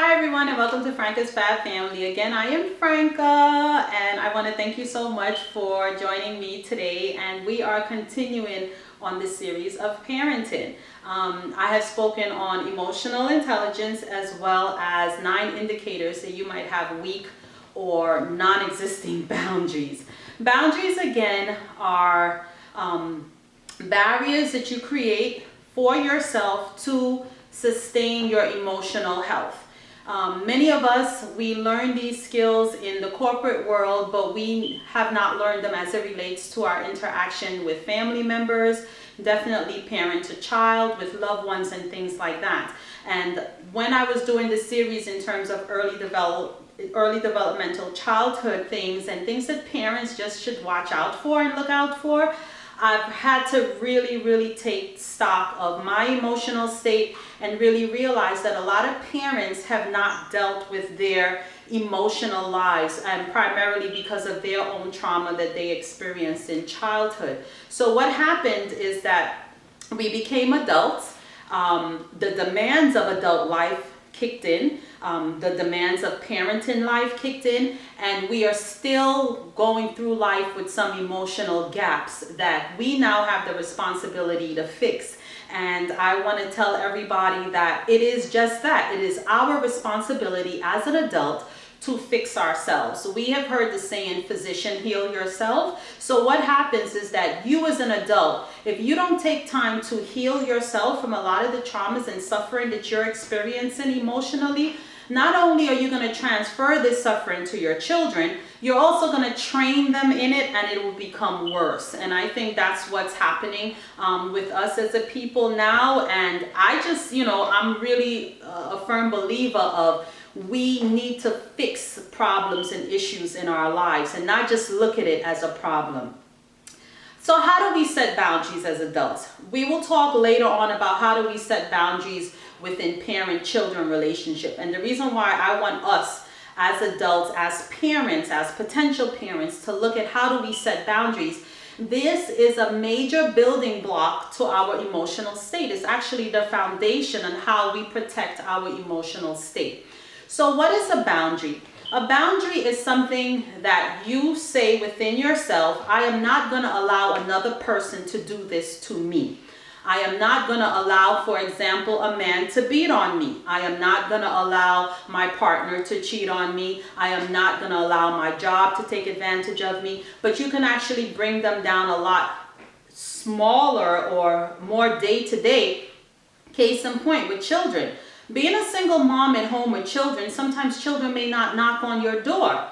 Hi everyone and welcome to Franka's Fab Family. Again, I am Franka and I want to thank you so much for joining me today, and we are continuing on this series of parenting. I have spoken on emotional intelligence as well as 9 indicators that you might have weak or non-existing boundaries. Boundaries again are barriers that you create for yourself to sustain your emotional health. Many of us, we learn these skills in the corporate world, but we have not learned them as it relates to our interaction with family members, definitely parent to child, with loved ones and things like that. And when I was doing this series in terms of early developmental childhood things and things that parents just should watch out for and look out for, I've had to really take stock of my emotional state and really realize that a lot of parents have not dealt with their emotional lives, and primarily because of their own trauma that they experienced in childhood. So what happened is that we became adults. The demands of adult life kicked in. The demands of parenting life kicked in, and we are still going through life with some emotional gaps that we now have the responsibility to fix. And I want to tell everybody that it is just that. It is our responsibility as an adult to fix ourselves. So we have heard the saying, physician, heal yourself. So what happens is that you as an adult, if you don't take time to heal yourself from a lot of the traumas and suffering that you're experiencing emotionally, not only are you going to transfer this suffering to your children, you're also going to train them in it, and it will become worse. And I think that's what's happening with us as a people now. And I just, I'm really a firm believer of we need to fix problems and issues in our lives and not just look at it as a problem. So how do we set boundaries as adults? We will talk later on about how do we set boundaries within parent-children relationship. And the reason why I want us as adults, as parents, as potential parents, to look at how do we set boundaries, this is a major building block to our emotional state. It's actually the foundation on how we protect our emotional state. So what is a boundary? A boundary is something that you say within yourself, I am not going to allow another person to do this to me. I am not going to allow, for example, a man to beat on me. I am not going to allow my partner to cheat on me. I am not going to allow my job to take advantage of me. But you can actually bring them down a lot smaller or more day to day. Case in point with children. Being a single mom at home with children, sometimes children may not knock on your door.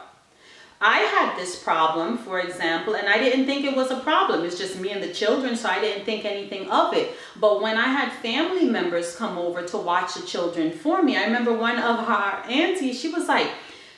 I had this problem, for example, and I didn't think it was a problem. It's just me and the children, so I didn't think anything of it. But when I had family members come over to watch the children for me, I remember one of our aunties, she was like,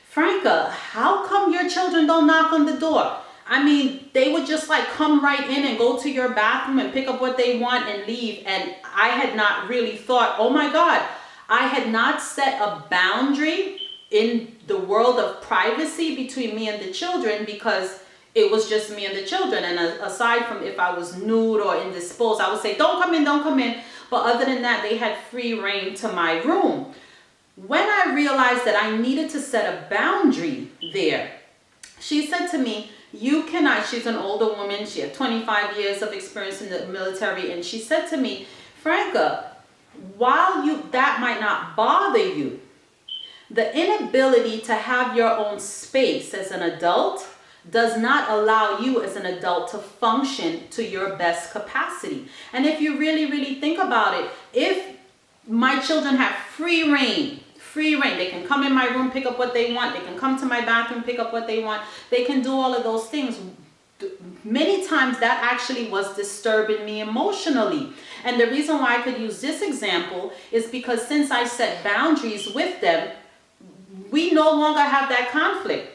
Franka, how come your children don't knock on the door? I mean, they would just like come right in and go to your bathroom and pick up what they want and leave. And I had not really thought, oh my God, I had not set a boundary in the world of privacy between me and the children, because it was just me and the children. And aside from if I was nude or indisposed, I would say, don't come in, don't come in. But other than that, they had free reign to my room. When I realized that I needed to set a boundary there, she said to me, you cannot, she's an older woman, she had 25 years of experience in the military, and she said to me, Franka, while that might not bother you, the inability to have your own space as an adult does not allow you as an adult to function to your best capacity. And if you really think about it, if my children have free reign, they can come in my room, pick up what they want, they can come to my bathroom, pick up what they want, they can do all of those things. Many times that actually was disturbing me emotionally. And the reason why I could use this example is because since I set boundaries with them, we no longer have that conflict.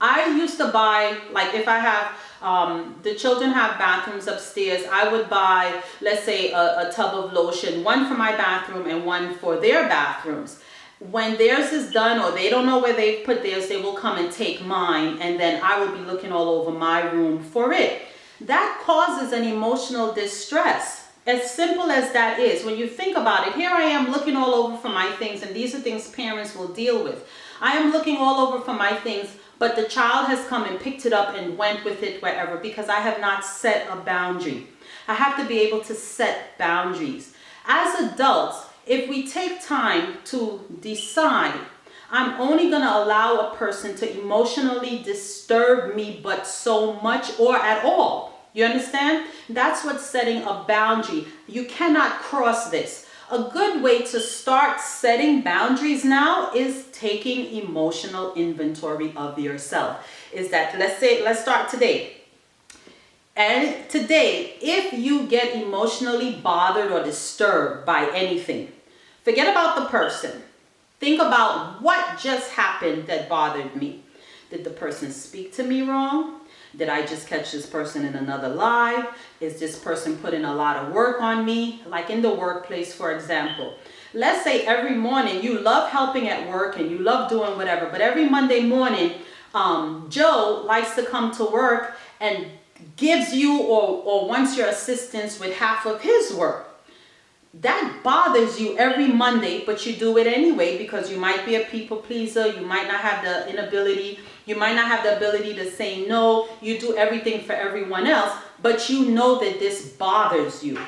I used to buy, like if I have, the children have bathrooms upstairs, I would buy, let's say a tub of lotion, one for my bathroom and one for their bathrooms. When theirs is done or they don't know where they put theirs, they will come and take mine, and then I will be looking all over my room for it. That causes an emotional distress As simple as that is, when you think about it, here I am looking all over for my things, and these are things parents will deal with. I am looking all over for my things, but the child has come and picked it up and went with it wherever because I have not set a boundary. I have to be able to set boundaries. As adults, if we take time to decide, I'm only going to allow a person to emotionally disturb me, but so much or at all. You understand? That's what setting a boundary. You cannot cross this. A good way to start setting boundaries now is taking emotional inventory of yourself. Is that, let's start today. And today, if you get emotionally bothered or disturbed by anything, forget about the person. Think about what just happened that bothered me. Did the person speak to me wrong? Did I just catch this person in another lie? Is this person putting a lot of work on me? Like in the workplace, for example. Let's say every morning you love helping at work and you love doing whatever, but every Monday morning, Joe likes to come to work and gives you or wants your assistance with half of his work. That bothers you every Monday, but you do it anyway because you might be a people pleaser. You might not have the inability. You might not have the ability to say no. You do everything for everyone else, but you know that this bothers you.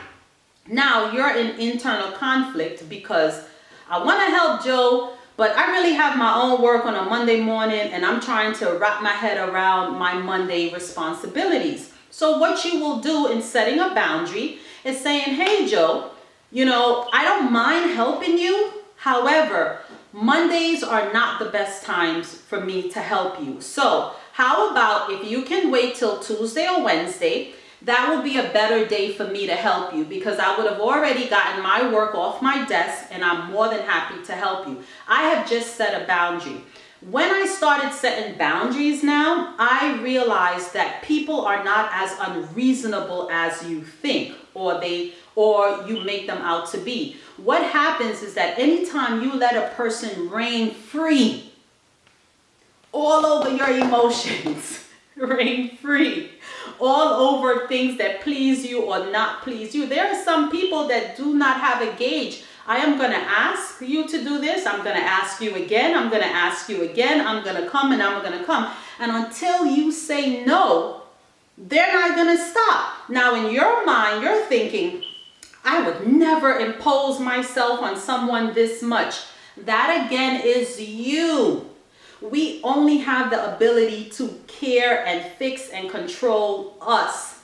Now you're in internal conflict because I want to help Joe, but I really have my own work on a Monday morning and I'm trying to wrap my head around my Monday responsibilities. So what you will do in setting a boundary is saying, hey, Joe, I don't mind helping you. However, Mondays are not the best times for me to help you. So how about if you can wait till Tuesday or Wednesday? That will be a better day for me to help you because I would have already gotten my work off my desk and I'm more than happy to help you. I have just set a boundary. When I started setting boundaries now, I realized that people are not as unreasonable as you think or you make them out to be. What happens is that anytime you let a person reign free all over your emotions, reign free all over things that please you or not please you. There are some people that do not have a gauge. I am going to ask you to do this. I'm going to ask you again. I'm going to ask you again. I'm going to come and I'm going to come. And until you say no, they're not going to stop. Now, in your mind, you're thinking, I would never impose myself on someone this much. That again is you. We only have the ability to care and fix and control us.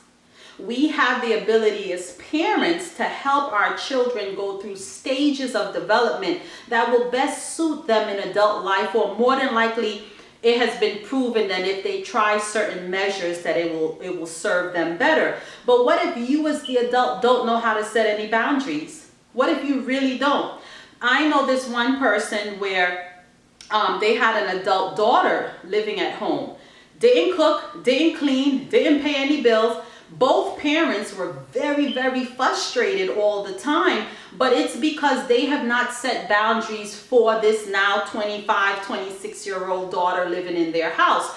We have the ability as parents to help our children go through stages of development that will best suit them in adult life, or more than likely it has been proven that if they try certain measures that it will serve them better. But what if you as the adult don't know how to set any boundaries? What if you really don't? I know this one person where they had an adult daughter living at home. Didn't cook, didn't clean, didn't pay any bills. Both parents were very, very frustrated all the time, but it's because they have not set boundaries for this now 25, 26-year-old daughter living in their house.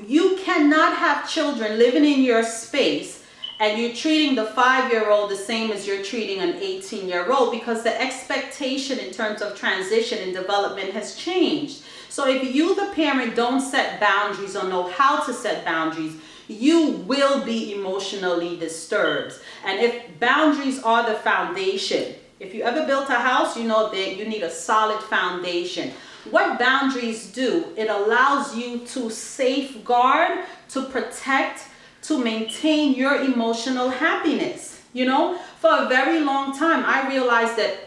You cannot have children living in your space and you're treating the 5-year-old the same as you're treating an 18-year-old, because the expectation in terms of transition and development has changed. So if you, the parent, don't set boundaries or know how to set boundaries, you will be emotionally disturbed. And if boundaries are the foundation, if you ever built a house, you know that you need a solid foundation. What boundaries do, it allows you to safeguard, to protect, to maintain your emotional happiness. For a very long time, I realized that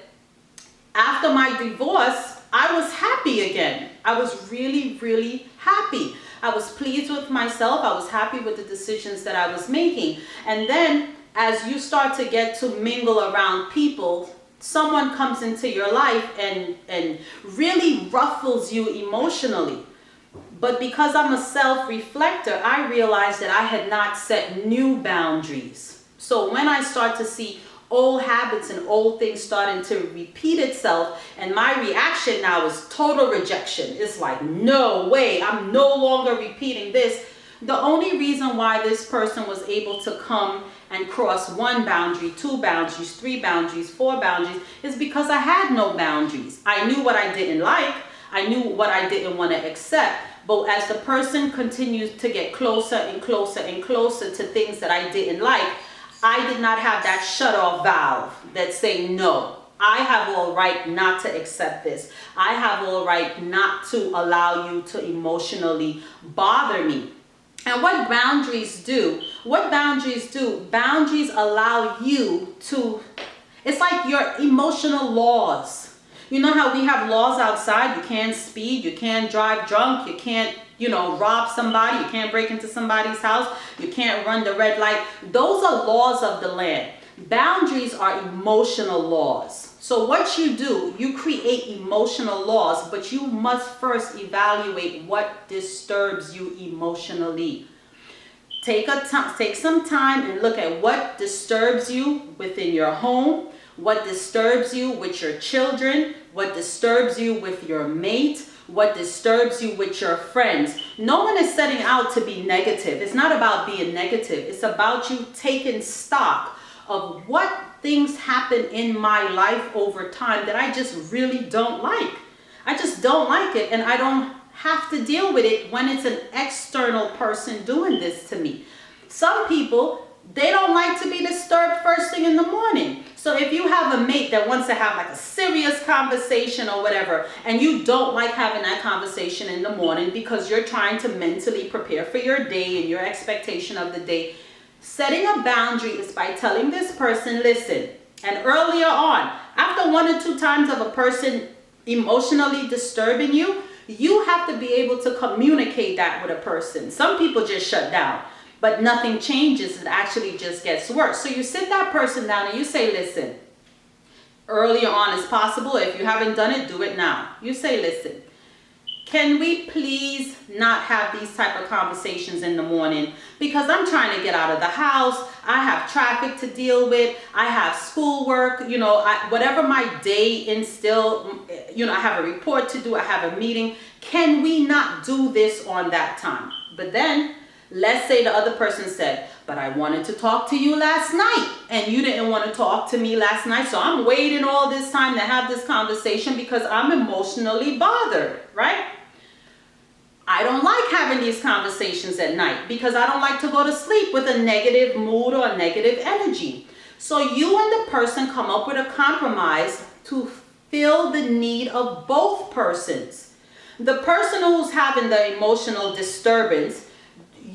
after my divorce, I was happy again. I was really, really happy. I was pleased with myself. I was happy with the decisions that I was making. And then as you start to get to mingle around people, someone comes into your life and really ruffles you emotionally. But because I'm a self-reflector, I realized that I had not set new boundaries. So when I start to see old habits and old things starting to repeat itself, and my reaction now is total rejection. It's like, no way, I'm no longer repeating this. The only reason why this person was able to come and cross one boundary, two boundaries, three boundaries, four boundaries, is because I had no boundaries. I knew what I didn't like. I knew what I didn't want to accept. But as the person continues to get closer and closer and closer to things that I didn't like, I did not have that shut-off valve that say, no, I have all right not to accept this. I have all right not to allow you to emotionally bother me. And what boundaries do, boundaries allow you to, it's like your emotional laws. You know how we have laws outside? You can't speed, you can't drive drunk, you can't, rob somebody, you can't break into somebody's house, you can't run the red light. Those are laws of the land. Boundaries are emotional laws. So what you do, you create emotional laws, but you must first evaluate what disturbs you emotionally. Take some time and look at what disturbs you within your home, what disturbs you with your children, what disturbs you with your mate, what disturbs you with your friends. No one is setting out to be negative. It's not about being negative. It's about you taking stock of what things happen in my life over time that I just really don't like. I just don't like it, and I don't have to deal with it when it's an external person doing this to me. Some people, they don't like to be disturbed first thing in the morning. So if you have a mate that wants to have like a serious conversation or whatever, and you don't like having that conversation in the morning because you're trying to mentally prepare for your day and your expectation of the day, setting a boundary is by telling this person, listen, and earlier on, after one or two times of a person emotionally disturbing you, you have to be able to communicate that with a person. Some people just shut down, but nothing changes. It actually just gets worse. So you sit that person down and you say, listen, earlier on as possible. If you haven't done it, do it now. You say, listen, can we please not have these type of conversations in the morning? Because I'm trying to get out of the house. I have traffic to deal with. I have schoolwork, whatever my day instill, I have a report to do. I have a meeting. Can we not do this on that time? But then let's say the other person said, but I wanted to talk to you last night and you didn't want to talk to me last night. So I'm waiting all this time to have this conversation because I'm emotionally bothered, right? I don't like having these conversations at night because I don't like to go to sleep with a negative mood or a negative energy. So you and the person come up with a compromise to fill the need of both persons. The person who's having the emotional disturbance,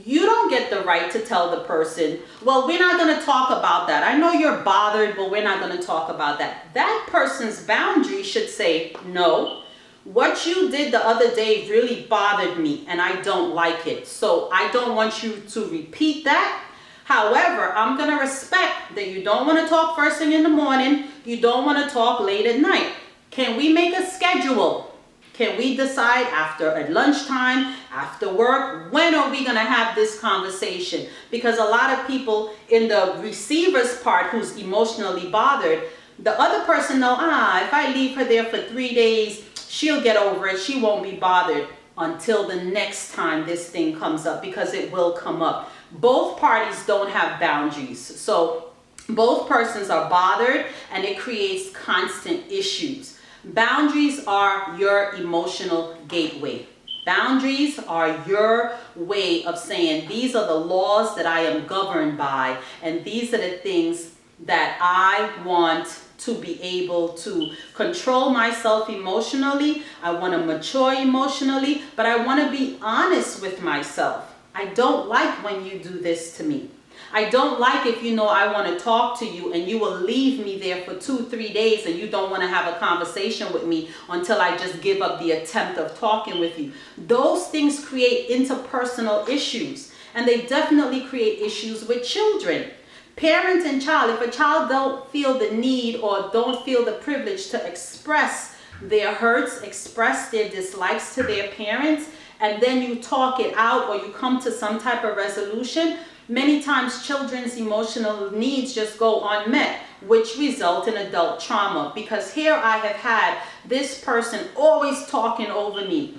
you don't get the right to tell the person, well, we're not going to talk about that. I know you're bothered, but we're not going to talk about that. That person's boundary should say, no, what you did the other day really bothered me and I don't like it. So I don't want you to repeat that. However, I'm going to respect that you don't want to talk first thing in the morning. You don't want to talk late at night. Can we make a schedule? Can we decide at lunchtime, after work, when are we going to have this conversation? Because a lot of people in the receiver's part who's emotionally bothered, the other person know, if I leave her there for 3 days, she'll get over it. She won't be bothered until the next time this thing comes up, because it will come up. Both parties don't have boundaries. So both persons are bothered and it creates constant issues. Boundaries are your emotional gateway. Boundaries are your way of saying, these are the laws that I am governed by, and these are the things that I want to be able to control myself emotionally. I want to mature emotionally, but I want to be honest with myself. I don't like when you do this to me. I don't like if I want to talk to you and you will leave me there for 2-3 days and you don't want to have a conversation with me until I just give up the attempt of talking with you. Those things create interpersonal issues, and they definitely create issues with children. Parent and child, if a child don't feel the need or don't feel the privilege to express their hurts, express their dislikes to their parents, and then you talk it out or you come to some type of resolution, many times children's emotional needs just go unmet, which result in adult trauma. Because here I have had this person always talking over me.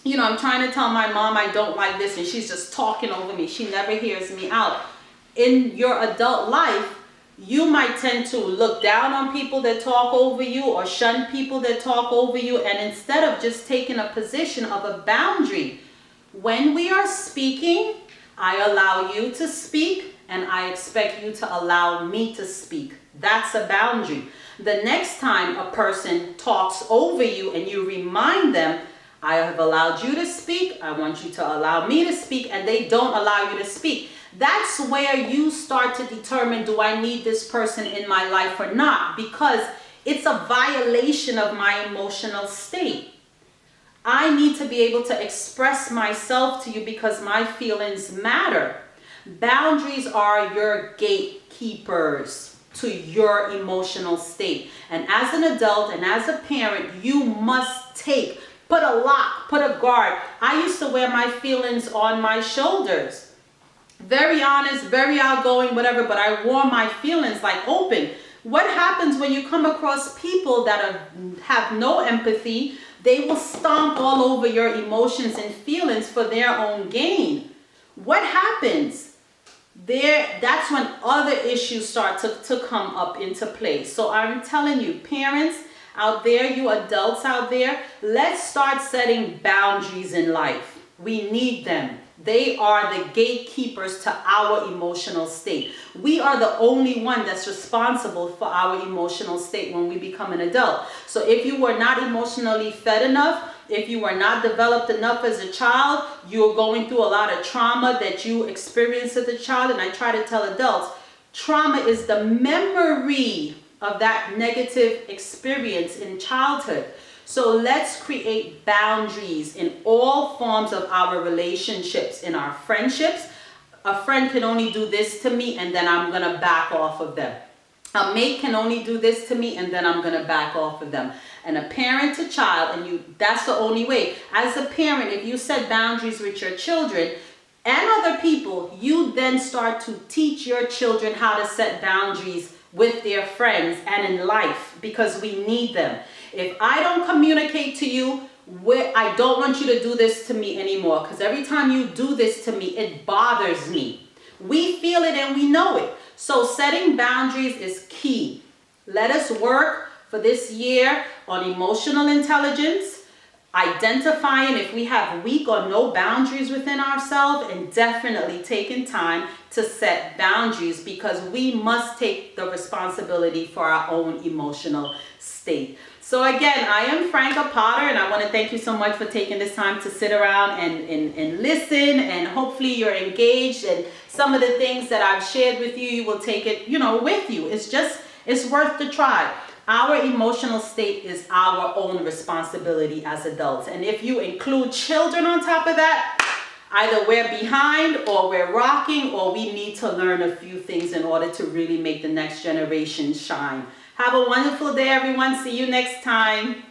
I'm trying to tell my mom I don't like this and she's just talking over me. She never hears me out. in your adult life, you might tend to look down on people that talk over you or shun people that talk over you. And instead of just taking a position of a boundary, when we are speaking, I allow you to speak and I expect you to allow me to speak. That's a boundary. The next time a person talks over you and you remind them, I have allowed you to speak, I want you to allow me to speak, and they don't allow you to speak. That's where you start to determine, do I need this person in my life or not? Because it's a violation of my emotional state. I need to be able to express myself to you because my feelings matter. Boundaries are your gatekeepers to your emotional state. And as an adult and as a parent, you must put a lock, put a guard. I used to wear my feelings on my shoulders. Very honest, very outgoing, whatever, but I wore my feelings like open. What happens when you come across people that have no empathy? They will stomp all over your emotions and feelings for their own gain. What happens? That's when other issues start to come up into play. So I'm telling you, parents out there, you adults out there, let's start setting boundaries in life. We need them. They are the gatekeepers to our emotional state. We are the only one that's responsible for our emotional state when we become an adult. So if you were not emotionally fed enough, if you were not developed enough as a child, you're going through a lot of trauma that you experienced as a child. And I try to tell adults, trauma is the memory of that negative experience in childhood. So let's create boundaries in all forms of our relationships, in our friendships. A friend can only do this to me and then I'm going to back off of them. A mate can only do this to me and then I'm going to back off of them. And a parent to child, that's the only way. As a parent, if you set boundaries with your children and other people, you then start to teach your children how to set boundaries with their friends and in life, because we need them. If I don't communicate to you, I don't want you to do this to me anymore, because every time you do this to me, it bothers me. We feel it and we know it. So setting boundaries is key. Let us work for this year on emotional intelligence, identifying if we have weak or no boundaries within ourselves, and definitely taking time to set boundaries, because we must take the responsibility for our own emotional state. So again, I am Franka Potter, and I want to thank you so much for taking this time to sit around and listen, and hopefully you're engaged, and some of the things that I've shared with you, you will take it, with you. It's worth the try. Our emotional state is our own responsibility as adults. And if you include children on top of that, either we're behind or we're rocking, or we need to learn a few things in order to really make the next generation shine. Have a wonderful day, everyone. See you next time.